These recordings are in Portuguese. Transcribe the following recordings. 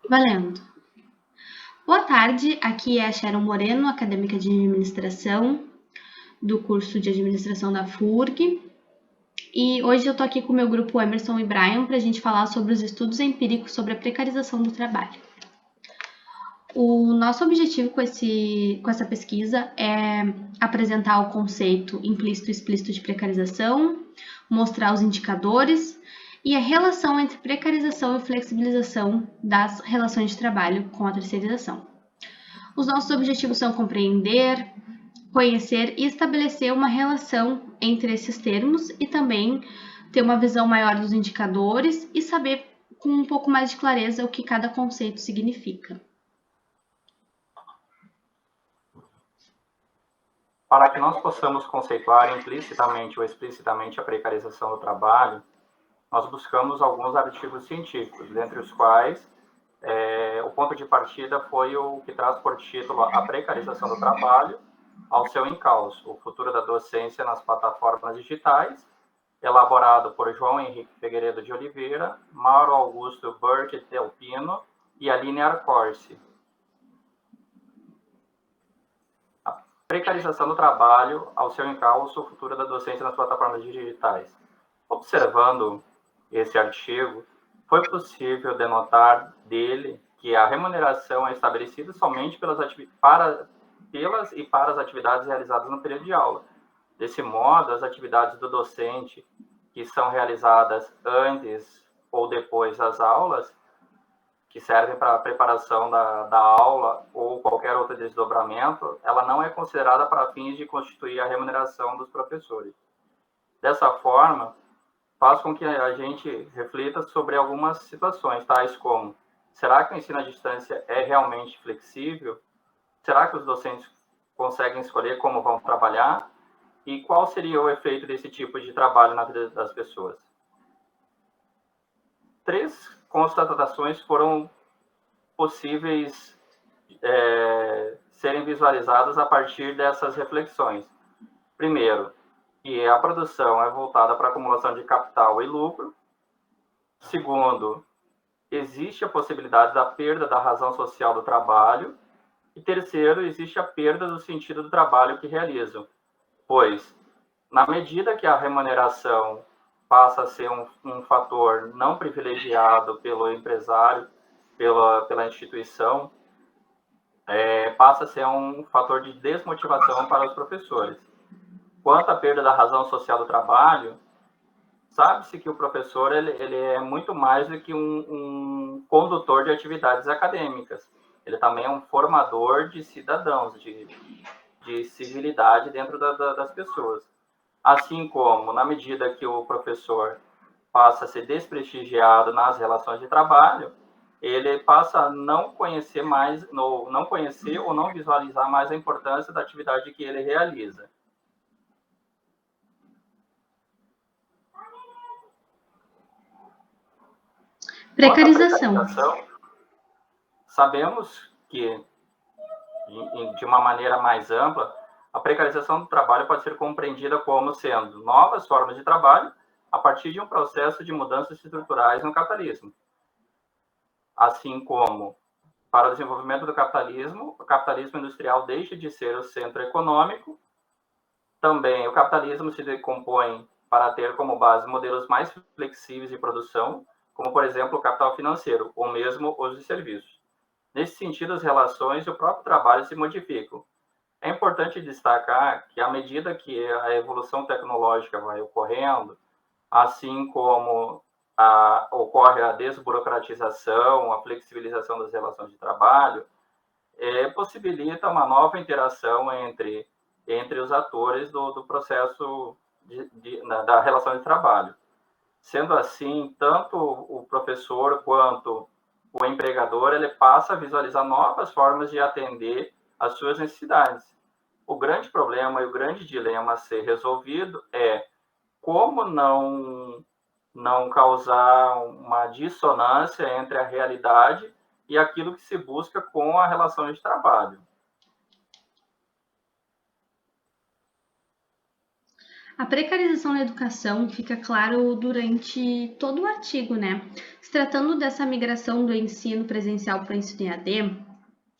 Valendo. Boa tarde, aqui é a Sharon Moreno, acadêmica de administração do curso de administração da FURG. E hoje eu tô aqui com o meu grupo Emerson e Brian para a gente falar sobre os estudos empíricos sobre a precarização do trabalho. O nosso objetivo com essa pesquisa é apresentar o conceito implícito e explícito de precarização, mostrar os indicadores e a relação entre precarização e flexibilização das relações de trabalho com a terceirização. Os nossos objetivos são compreender, conhecer e estabelecer uma relação entre esses termos e também ter uma visão maior dos indicadores e saber com um pouco mais de clareza o que cada conceito significa. Para que nós possamos conceituar implicitamente ou explicitamente a precarização do trabalho, nós buscamos alguns artigos científicos, dentre os quais o ponto de partida foi o que traz por título A Precarização do Trabalho ao seu encalço, o futuro da docência nas plataformas digitais, elaborado por João Henrique Figueiredo de Oliveira, Mauro Augusto Burke Del Pino e Aline Arcorsi. Precarização do trabalho ao seu encalço, o futuro da docência nas plataformas digitais. Observando esse artigo, foi possível denotar dele que a remuneração é estabelecida somente pelas e para as atividades realizadas no período de aula. Desse modo, as atividades do docente que são realizadas antes ou depois das aulas, que servem para a preparação da aula ou qualquer outro desdobramento, ela não é considerada para fins de constituir a remuneração dos professores. Dessa forma, faz com que a gente reflita sobre algumas situações, tais como: será que o ensino à distância é realmente flexível? Será que os docentes conseguem escolher como vão trabalhar? E qual seria o efeito desse tipo de trabalho na vida das pessoas? 3 constatações foram possíveis serem visualizadas a partir dessas reflexões. Primeiro, que a produção é voltada para a acumulação de capital e lucro. Segundo, existe a possibilidade da perda da razão social do trabalho. E terceiro, existe a perda do sentido do trabalho que realizam, pois, na medida que a remuneração passa a ser um fator não privilegiado pelo empresário, pela instituição, passa a ser um fator de desmotivação para os professores. Quanto à perda da razão social do trabalho, sabe-se que o professor ele é muito mais do que um condutor de atividades acadêmicas. Ele também é um formador de cidadãos, de civilidade dentro das pessoas. Assim como, na medida que o professor passa a ser desprestigiado nas relações de trabalho, ele passa a não conhecer ou não visualizar mais a importância da atividade que ele realiza. Precarização. Sabemos que, de uma maneira mais ampla, a precarização do trabalho pode ser compreendida como sendo novas formas de trabalho a partir de um processo de mudanças estruturais no capitalismo. Assim como, para o desenvolvimento do capitalismo, o capitalismo industrial deixa de ser o centro econômico. Também o capitalismo se decompõe para ter como base modelos mais flexíveis de produção, como, por exemplo, o capital financeiro, ou mesmo os de serviços. Nesse sentido, as relações e o próprio trabalho se modificam. É importante destacar que, à medida que a evolução tecnológica vai ocorrendo, assim como ocorre a desburocratização, a flexibilização das relações de trabalho, possibilita uma nova interação entre os atores do processo da relação de trabalho. Sendo assim, tanto o professor quanto o empregador, ele passa a visualizar novas formas de atender às suas necessidades. O grande problema e o grande dilema a ser resolvido é como não causar uma dissonância entre a realidade e aquilo que se busca com a relação de trabalho. A precarização na educação fica claro durante todo o artigo, né? Se tratando dessa migração do ensino presencial para o ensino EAD,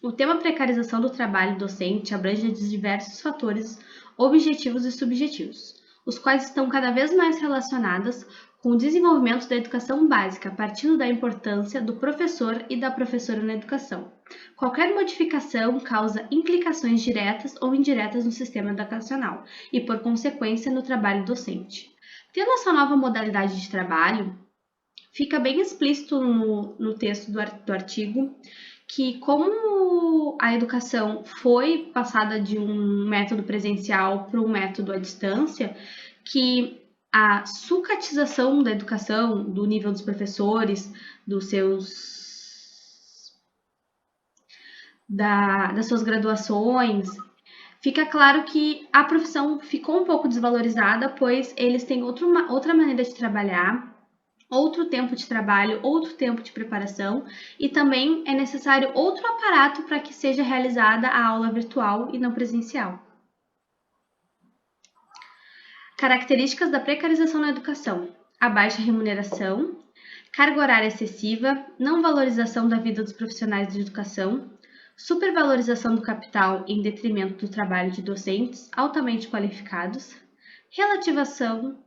o tema precarização do trabalho docente abrange diversos fatores objetivos e subjetivos, os quais estão cada vez mais relacionados com o desenvolvimento da educação básica, partindo da importância do professor e da professora na educação. Qualquer modificação causa implicações diretas ou indiretas no sistema educacional e, por consequência, no trabalho docente. Tendo essa nova modalidade de trabalho, fica bem explícito no texto do artigo que, como a educação foi passada de um método presencial para um método à distância, que a sucatização da educação, do nível dos professores, das suas graduações, fica claro que a profissão ficou um pouco desvalorizada, pois eles têm outra maneira de trabalhar, outro tempo de trabalho, outro tempo de preparação, e também é necessário outro aparato para que seja realizada a aula virtual e não presencial. Características da precarização na educação: a baixa remuneração, carga horária excessiva, não valorização da vida dos profissionais de educação, supervalorização do capital em detrimento do trabalho de docentes altamente qualificados, relativação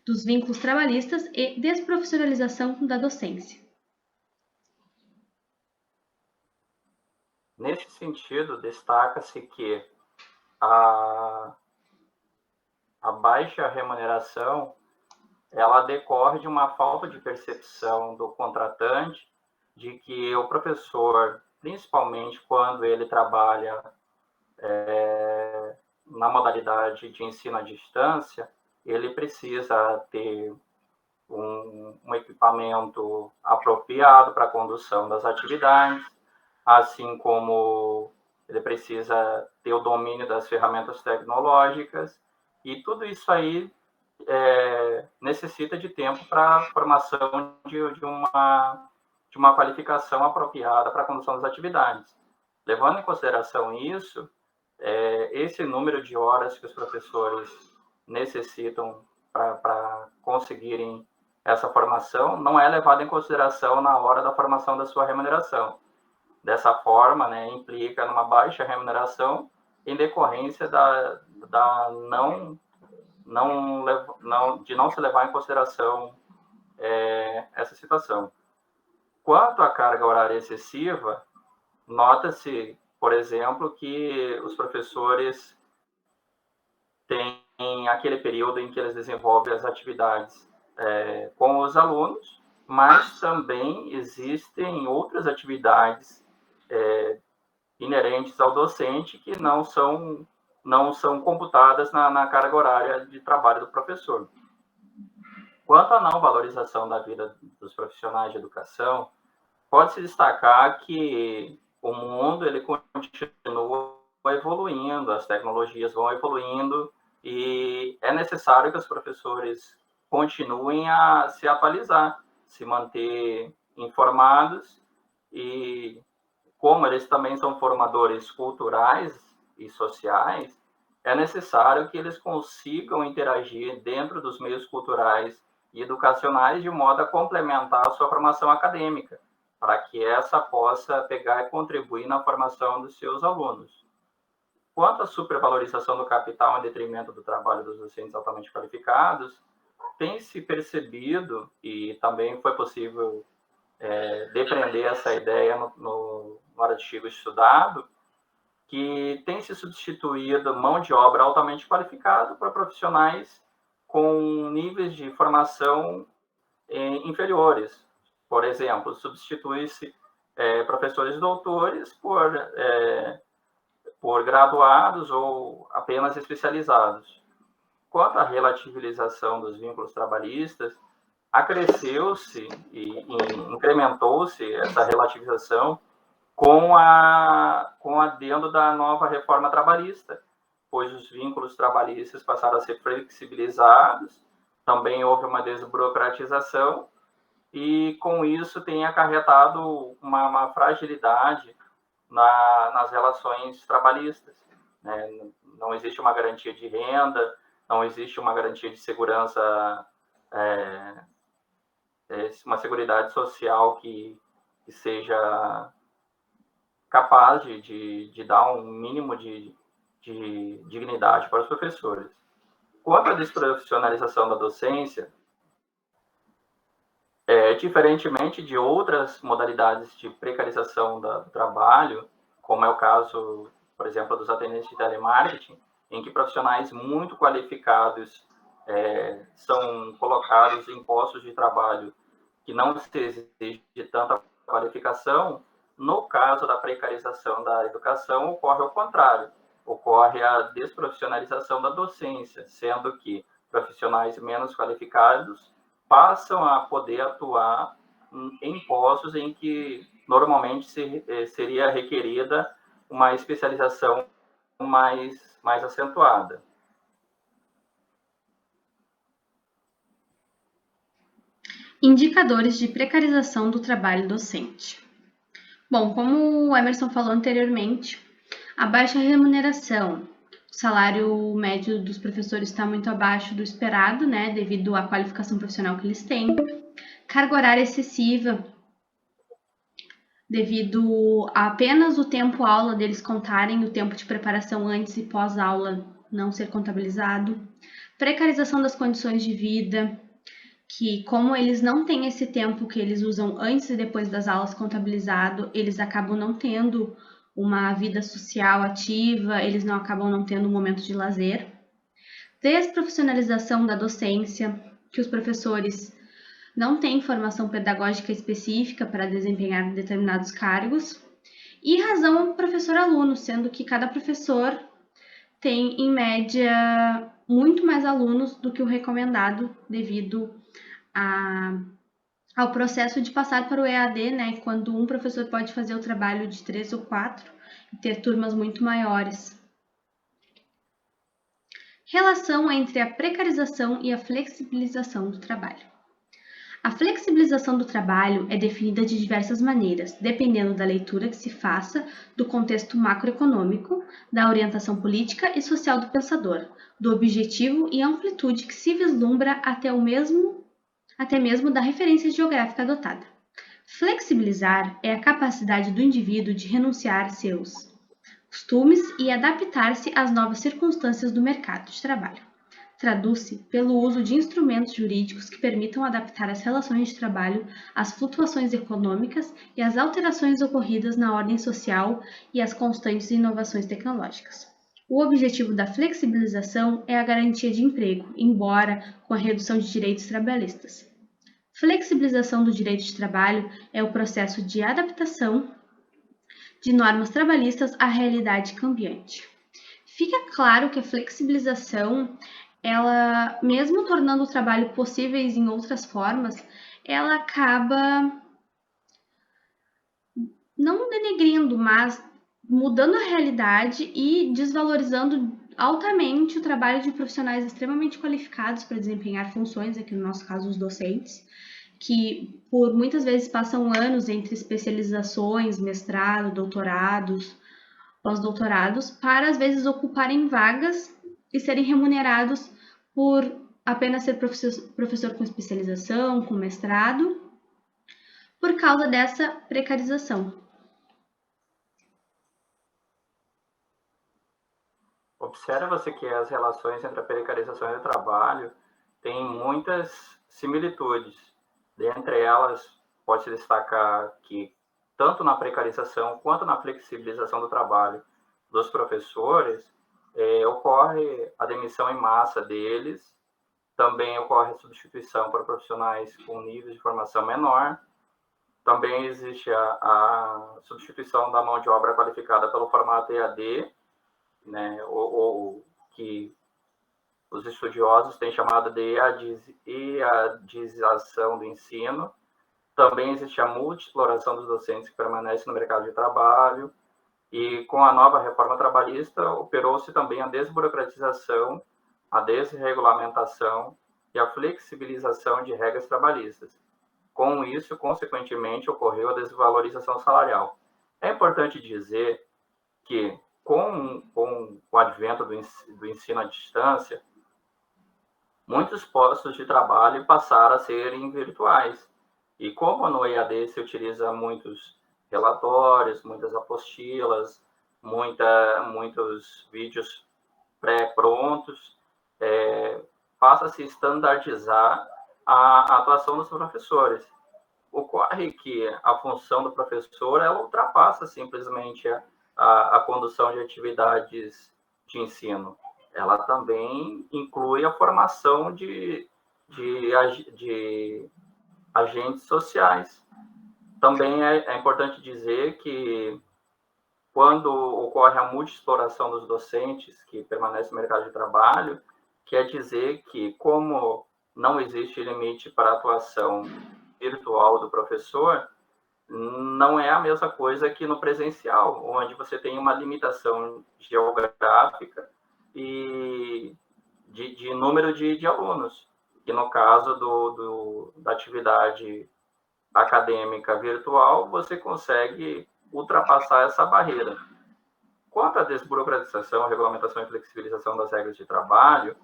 dos vínculos trabalhistas e desprofissionalização da docência. Nesse sentido, destaca-se que a baixa remuneração ela decorre de uma falta de percepção do contratante de que o professor, principalmente quando ele trabalha na modalidade de ensino à distância, ele precisa ter um equipamento apropriado para a condução das atividades, assim como ele precisa ter o domínio das ferramentas tecnológicas, e tudo isso aí necessita de tempo para a formação de uma qualificação apropriada para a condução das atividades. Levando em consideração isso, esse número de horas que os professores necessitam para conseguirem essa formação não é levado em consideração na hora da formação da sua remuneração. Dessa forma, né, implica numa baixa remuneração em decorrência de não se levar em consideração essa situação. Quanto à carga horária excessiva, nota-se, por exemplo, que os professores têm aquele período em que eles desenvolvem as atividades com os alunos, mas também existem outras atividades inerentes ao docente que não são computadas na carga horária de trabalho do professor. Quanto à não valorização da vida dos profissionais de educação, pode-se destacar que o mundo ele continua evoluindo, as tecnologias vão evoluindo e é necessário que os professores continuem a se atualizar, se manter informados e, como eles também são formadores culturais e sociais, é necessário que eles consigam interagir dentro dos meios culturais e educacionais de modo a complementar a sua formação acadêmica, para que essa possa pegar e contribuir na formação dos seus alunos. Quanto à supervalorização do capital em detrimento do trabalho dos docentes altamente qualificados, tem se percebido, e também foi possível depreender essa ideia no artigo estudado, que tem se substituído mão de obra altamente qualificada para profissionais com níveis de formação inferiores. Por exemplo, substitui-se professores doutores por graduados ou apenas especializados. Quanto à relativização dos vínculos trabalhistas, acresceu-se e incrementou-se essa relativização com adendo da nova reforma trabalhista, pois os vínculos trabalhistas passaram a ser flexibilizados, também houve uma desburocratização, e com isso tem acarretado uma fragilidade nas relações trabalhistas. Né? Não existe uma garantia de renda, não existe uma garantia de segurança, uma seguridade social que seja capaz de dar um mínimo de dignidade para os professores. Quanto à desprofissionalização da docência, diferentemente de outras modalidades de precarização do trabalho, como é o caso, por exemplo, dos atendentes de telemarketing, em que profissionais muito qualificados são colocados em postos de trabalho que não se exige tanta qualificação. No caso da precarização da educação, ocorre ao contrário. Ocorre a desprofissionalização da docência, sendo que profissionais menos qualificados passam a poder atuar em postos em que normalmente seria requerida uma especialização mais acentuada. Indicadores de precarização do trabalho docente. Bom, como o Emerson falou anteriormente, a baixa remuneração, o salário médio dos professores está muito abaixo do esperado, né, devido à qualificação profissional que eles têm, carga horária excessiva, devido a apenas o tempo aula deles contarem o tempo de preparação antes e pós-aula não ser contabilizado, precarização das condições de vida, que como eles não têm esse tempo que eles usam antes e depois das aulas contabilizado, eles acabam não tendo uma vida social ativa, eles não acabam não tendo um momento de lazer. Desprofissionalização da docência, que os professores não têm formação pedagógica específica para desempenhar determinados cargos. E razão professor-aluno, sendo que cada professor tem, em média, muito mais alunos do que o recomendado devido ao processo de passar para o EAD, né, quando um professor pode fazer o trabalho de 3 ou 4 e ter turmas muito maiores. Relação entre a precarização e a flexibilização do trabalho. A flexibilização do trabalho é definida de diversas maneiras, dependendo da leitura que se faça do contexto macroeconômico, da orientação política e social do pensador, do objetivo e amplitude que se vislumbra até mesmo da referência geográfica adotada. Flexibilizar é a capacidade do indivíduo de renunciar seus costumes e adaptar-se às novas circunstâncias do mercado de trabalho. Traduz-se pelo uso de instrumentos jurídicos que permitam adaptar as relações de trabalho às flutuações econômicas e às alterações ocorridas na ordem social e às constantes inovações tecnológicas. O objetivo da flexibilização é a garantia de emprego, embora com a redução de direitos trabalhistas. Flexibilização do direito de trabalho é o processo de adaptação de normas trabalhistas à realidade cambiante. Fica claro que a flexibilização, ela, mesmo tornando o trabalho possíveis em outras formas, ela acaba não denegrindo, mas mudando a realidade e desvalorizando altamente o trabalho de profissionais extremamente qualificados para desempenhar funções, aqui no nosso caso os docentes, que por muitas vezes passam anos entre especializações, mestrado, doutorados, pós-doutorados, para às vezes ocuparem vagas e serem remunerados por apenas ser professor com especialização, com mestrado, por causa dessa precarização. Observa-se que as relações entre a precarização e o trabalho têm muitas similitudes. Dentre elas, pode-se destacar que, tanto na precarização quanto na flexibilização do trabalho dos professores, ocorre a demissão em massa deles, também ocorre a substituição para profissionais com níveis de formação menor, também existe a substituição da mão de obra qualificada pelo formato EAD, né, ou que os estudiosos têm chamado de EADização do ensino. Também existe a multiexploração dos docentes que permanecem no mercado de trabalho, e com a nova reforma trabalhista operou-se também a desburocratização, a desregulamentação e a flexibilização de regras trabalhistas. Com isso, consequentemente, ocorreu a desvalorização salarial. É importante dizer que, com o advento do ensino à distância, muitos postos de trabalho passaram a serem virtuais. E como no EAD se utiliza muitos relatórios, muitas apostilas, muitos vídeos pré-prontos, passa a se standardizar a atuação dos professores. Ocorre que a função do professor ela ultrapassa simplesmente a condução de atividades de ensino. Ela também inclui a formação de agentes sociais. Também é importante dizer que, quando ocorre a multi-exploração dos docentes que permanecem no mercado de trabalho, quer dizer que, como não existe limite para a atuação virtual do professor, não é a mesma coisa que no presencial, onde você tem uma limitação geográfica e de número de alunos, que no caso da atividade acadêmica virtual, você consegue ultrapassar essa barreira. Quanto à desburocratização, regulamentação e flexibilização das regras de trabalho,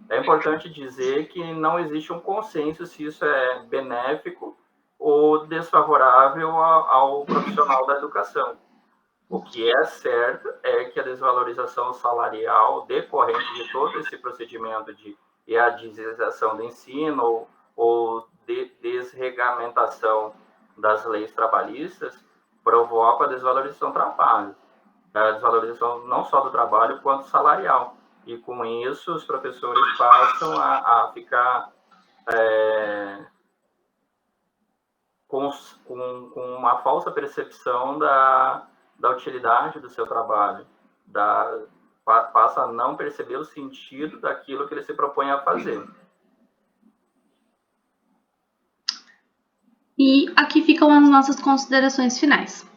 é importante dizer que não existe um consenso se isso é benéfico ou desfavorável ao profissional da educação. O que é certo é que a desvalorização salarial decorrente de todo esse procedimento de EADização do ensino ou desregulamentação das leis trabalhistas provoca a desvalorização do trabalho. A desvalorização não só do trabalho, quanto salarial. E com isso, os professores passam a ficar com uma falsa percepção da utilidade do seu trabalho, passa a não perceber o sentido daquilo que ele se propõe a fazer. E aqui ficam as nossas considerações finais.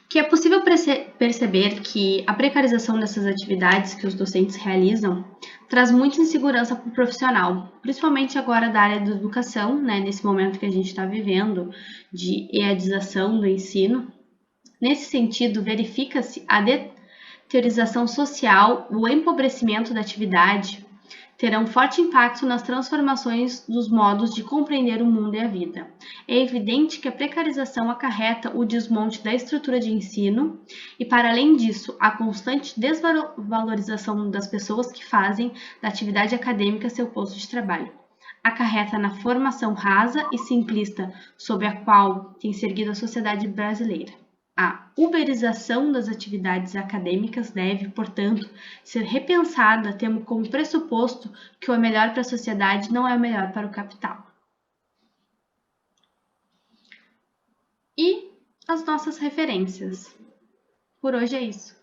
Que é possível perceber que a precarização dessas atividades que os docentes realizam traz muita insegurança para o profissional, principalmente agora da área da educação, né, nesse momento que a gente está vivendo de EADização do ensino. Nesse sentido, verifica-se a deteriorização social, o empobrecimento da atividade, terão forte impacto nas transformações dos modos de compreender o mundo e a vida. É evidente que a precarização acarreta o desmonte da estrutura de ensino e, para além disso, a constante desvalorização das pessoas que fazem da atividade acadêmica seu posto de trabalho. Acarreta na formação rasa e simplista sobre a qual tem se erguido a sociedade brasileira. A uberização das atividades acadêmicas deve, portanto, ser repensada tendo como pressuposto que o melhor para a sociedade não é o melhor para o capital. E as nossas referências. Por hoje é isso.